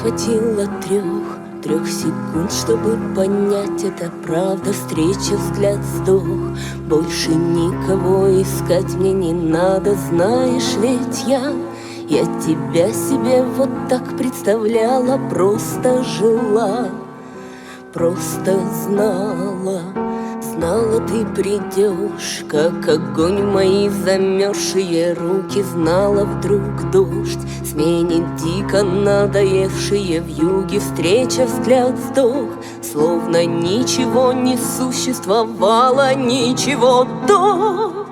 хватило трех секунд, чтобы понять, это правда. Встреча, взгляд, вздох. Больше никого искать мне не надо. Знаешь, ведь я тебя себе вот так представляла. Просто жила, просто знала ты придешь, как огонь в мои замерзшие руки. Знала, вдруг дождь сменит дико надоевшие вьюги. Встреча, взгляд, вздох, словно ничего не существовало, ничего до.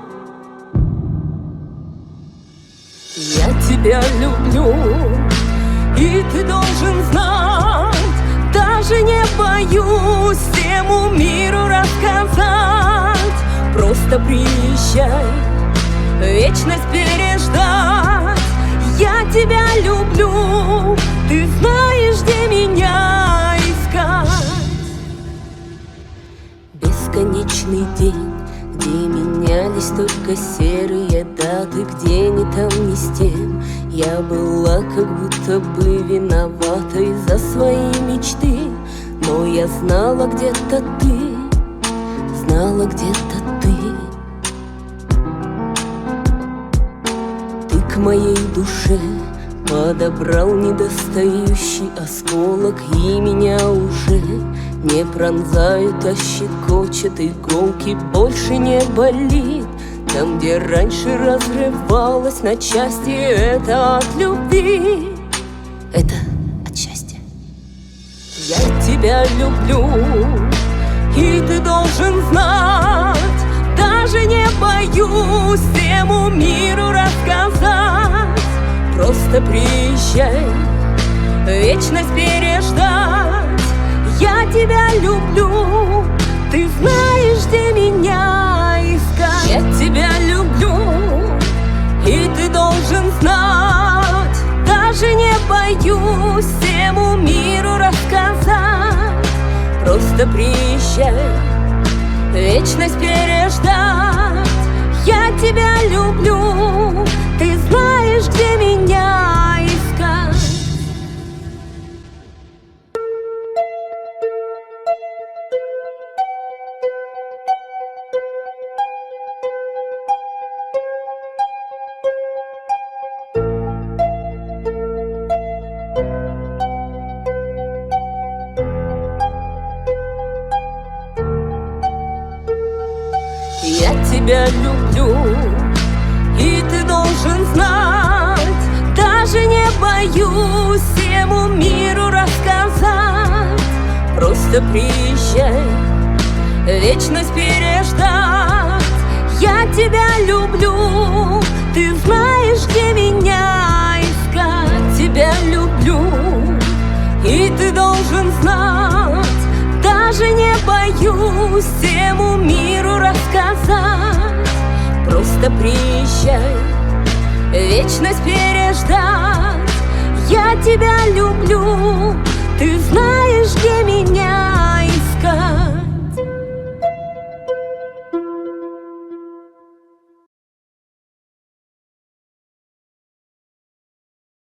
Я тебя люблю, и ты должен знать. Даже не боюсь всему миру рассказать. Просто приезжай, вечность переждать. Я тебя люблю, ты знаешь, где меня искать. Бесконечный день, где менялись только серые даты, где ни там, ни с тем я была как будто бы виновата из-за своей мечты. Но я знала, где-то ты, знала, где-то ты. Ты к моей душе подобрал недостающий осколок, и меня уже не пронзают, а щекочет иголки. Больше не болит там, где раньше разрывалась на части. Это от любви, это от счастья. Я тебя люблю, и ты должен знать. Даже не боюсь всему миру рассказать. Просто приезжай, вечность переждать. Я тебя люблю, ты знаешь, где меня искать. Я тебя люблю, и ты должен знать. Даже не боюсь всему миру рассказать. Просто приезжай, вечность переждать. Я тебя люблю, ты знаешь, где меня искать. Я тебя люблю, и ты должен знать. Даже не боюсь всему миру рассказать. Просто приезжай, вечность переждать. Я тебя люблю, ты знаешь, где меня искать. Тебя люблю, и ты должен знать. Даже не боюсь всему миру рассказать. Просто приезжай, вечность переждать. Я тебя люблю,